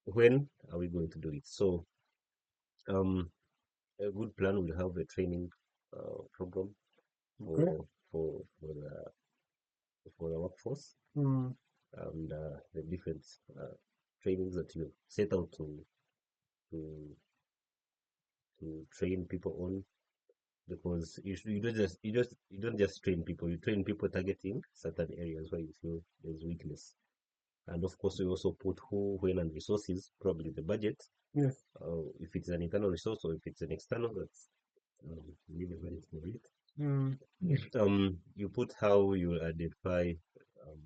When are we going to do it? So um, a good plan will have a training program Okay. for the workforce Mm. and the different trainings that you set out to to train people on, because you don't just train people, you train people targeting certain areas where you feel there's weakness. And of course, we also put who, when, and resources, probably the budget. Yes. If it's an internal resource or if it's an external, that's leave a budget for it. Mm. You put how you identify, um,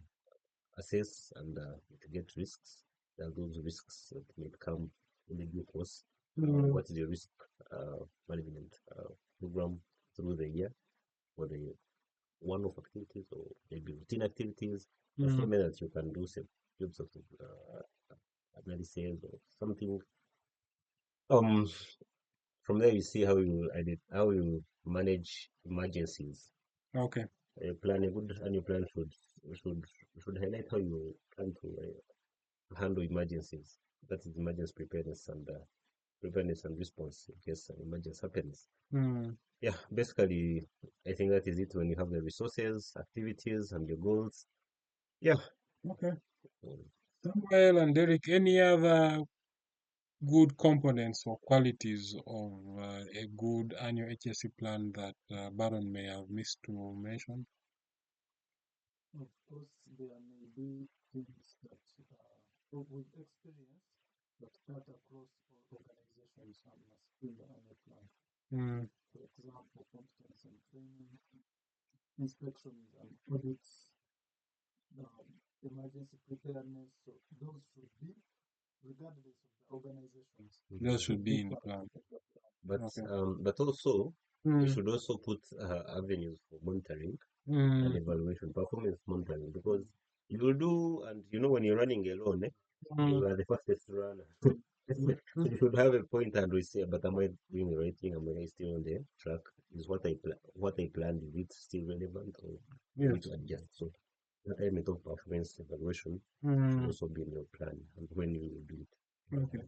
assess, and mitigate risks. There are those risks that may come in the due course. Mm. What is your risk management program through the year for the one-off activities or maybe routine activities? The Mm. same way that you can do some groups of analysis or something. Um, from there you see how how you manage emergencies. Okay. A good annual plan should highlight how you plan to handle emergencies. That is emergency preparedness and response in case an emergency happens. Mm. Yeah, basically, I think that is it. When you have the resources, activities, and your goals. Yeah. Okay. Mm. Samuel and Derek, any other good components or qualities of a good annual HSC plan that Baron may have missed to mention? Of course, there may be things that with experience that cut across all organizations and must be in the annual plan. Mm. For example, competence and training, inspections and audits, emergency preparedness. So those should be regardless of the organizations. That should be in the plan. But Okay. but also you Mm, should also put avenues for monitoring mm, and evaluation, performance monitoring, because you will do, and you know when you're running alone, you are the fastest runner. You should have a point and we say, but am I doing the right thing? Am I still on the track? Is what I planned, is it still relevant, or do we need yes. to adjust? So that element of performance evaluation should Mm, also be in your plan and when you will do it. okay.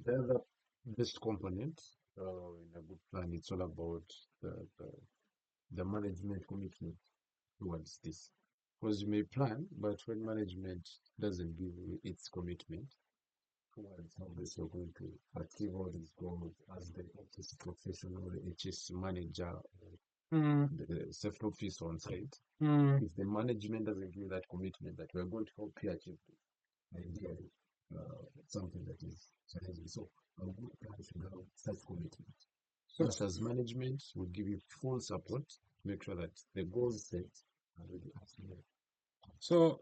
The other best component in a good plan, it's all about the, the, the management commitment towards this. Because you may plan, but when management doesn't give you its commitment towards how this you're going to achieve all these goals as the HSE professional, the HSE manager, Mm, the safety officer on site, mm. if the management doesn't give you that commitment that we're going to help you achieve this, ideally, something that is challenging. So a good plan should have such commitment. Us as management will give you full support to make sure that the goals set are really achieved. So,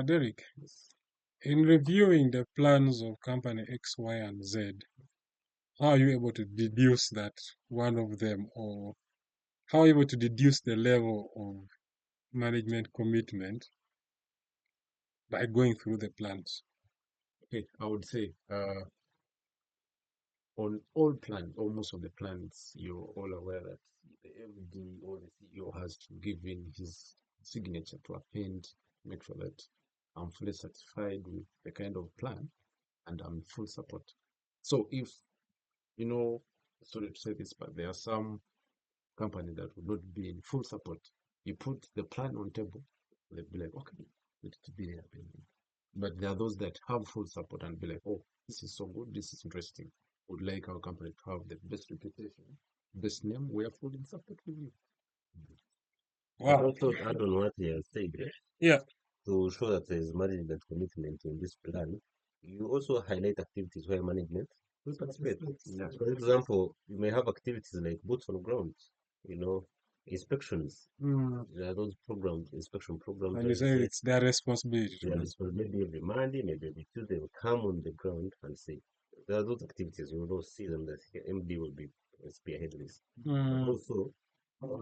Derek, Yes. in reviewing the plans of company X, Y, and Z, how are you able to deduce that one of them, or how are you able to deduce the level of management commitment by going through the plans? Okay, I would say on all plans, or most of the plans, you're all aware that the MD or the CEO has to give in his signature to append, make sure that I'm fully satisfied with the kind of plan and I'm in full support. So if, you know, sorry to say this, but there are some companies that would not be in full support. You put the plan on table, they'll be like, okay, let it be there. But there are those that have full support and be like, oh, this is so good, this is interesting. Would like our company to have the best reputation, best name. We are fully in support with you. But Wow. also to add on what he has said, Yeah. to show that there is management commitment in this plan, you also highlight activities where management will participate. Yeah. For example, you may have activities like boots on ground, you know, inspections. Mm. There are those programs, inspection programs And where you you say say it's their responsibility to they are do. responsible. Maybe every Monday, maybe every Tuesday, will come on the ground and say, there are those activities. You will see them that the MD will be spearhead this. But Mm. also,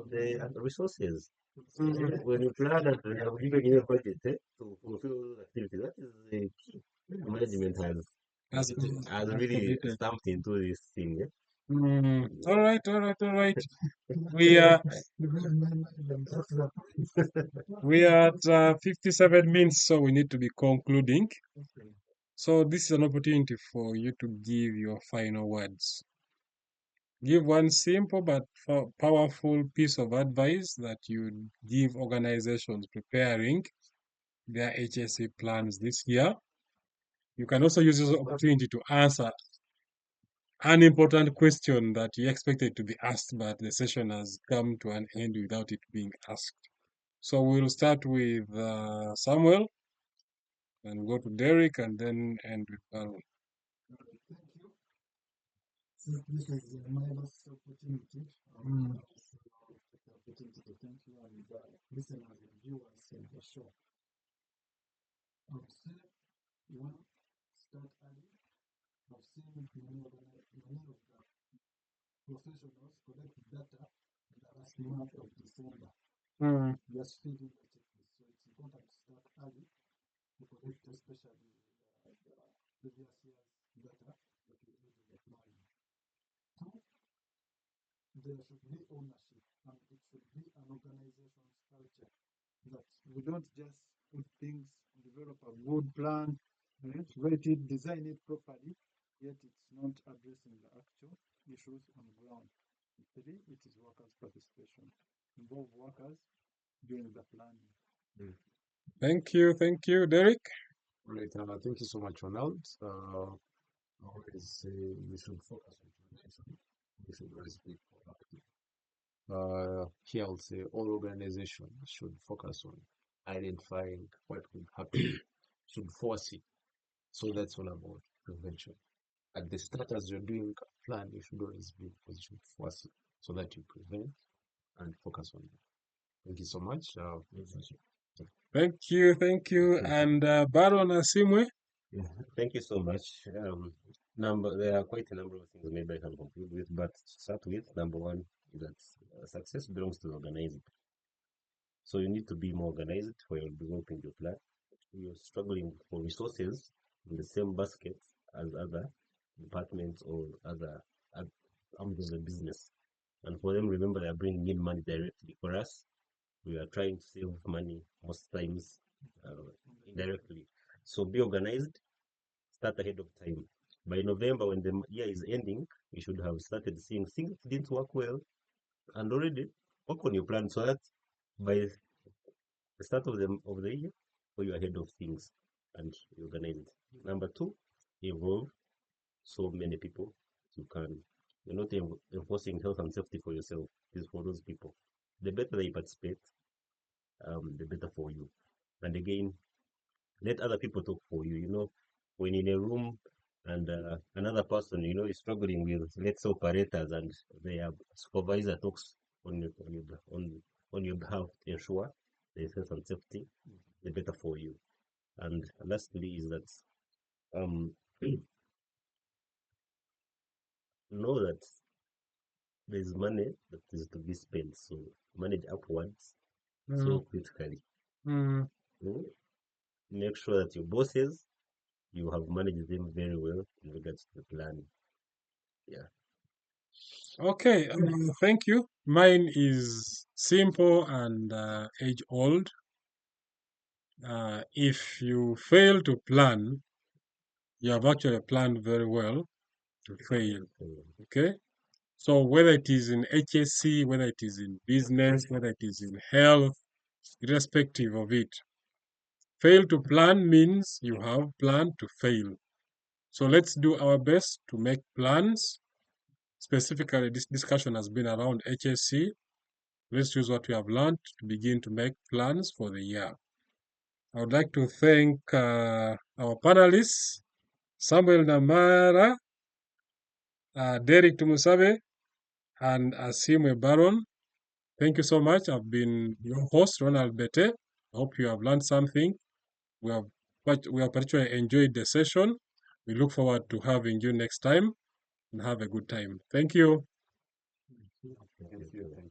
the resources. Mm. When you plan and you have given you a budget to fulfill those activities, that is the key. Management Has has really committed. stamped into this thing. Yeah? Mm. All right, all right, all right. We are we are at 57 minutes, so we need to be concluding. So this is an opportunity for you to give your final words. Give one simple but powerful piece of advice that you give organizations preparing their HSE plans this year. You can also use this opportunity to answer an important question that you expected to be asked, but the session has come to an end without it being asked. So we'll start with Samuel and go to Derek and then end with Baron. Thank you. Since this is my last opportunity, take the opportunity to thank you and listeners and viewers in the show. I would say, one, start early. I've seen many of the professionals collect data in the last month of December, Mm, just feeding the checklist. So it's important to start early to collect, especially the previous year's data that we use in the planning. Two, there should be ownership, and it should be an organization's culture that we don't just put things, develop a good plan, write it, design it properly, yet it's not addressing the actual issues on the ground. Three, it is workers' participation. Involve workers during the planning. thank you, Derek. Right. Thank you so much, Ronald. I always say we should focus on prevention. We should always be proactive. Here I'll say all organizations should focus on identifying what could happen, should foresee. So that's all about prevention. At the start, as you're doing a plan, you should always be in position to foresee so that you prevent and focus on it. Thank you so much. Thank you, Thank you. and Baron Asimwe. Yeah, thank you so much. There are quite a number of things maybe I can conclude with, but to start with, number one is that success belongs to the organized. So you need to be more organized when you're developing your plan. You're struggling for resources in the same basket as other departments or other arms of the business. And for them, remember, they're bringing in money directly. For us, we are trying to save money most times indirectly. So be organized, start ahead of time. By November, when the year is ending, you should have started seeing things didn't work well and already work on your plan so that by the start of the year, so you're ahead of things and you organize it. Number two, involve so many people you can. You're not enforcing health and safety for yourself. It's for those people. The better they participate, the better for you. And again, let other people talk for you. When in a room and another person, is struggling with, let's say, operators, and their supervisor talks on your behalf to ensure there's health and safety, the better for you. And lastly is that um know that there's money that is to be spent, so manage upwards so critically. Mm. Make sure that your bosses, you have managed them very well in regards to the plan. Yeah. Okay, thank you. Mine is simple and age old. If you fail to plan, you have actually planned very well to fail. Okay? So whether it is in HSC, whether it is in business, whether it is in health, irrespective of it, fail to plan means you have planned to fail. So let's do our best to make plans. Specifically, this discussion has been around HSC. Let's use what we have learned to begin to make plans for the year. I would like to thank our panelists, Samuel Namara, Derek Tumusabe, and Asimwe Baron. Thank you so much. I've been your host, Ronald Bete. I hope you have learned something. We have particularly enjoyed the session. We look forward to having you next time and have a good time. Thank you. Thank you.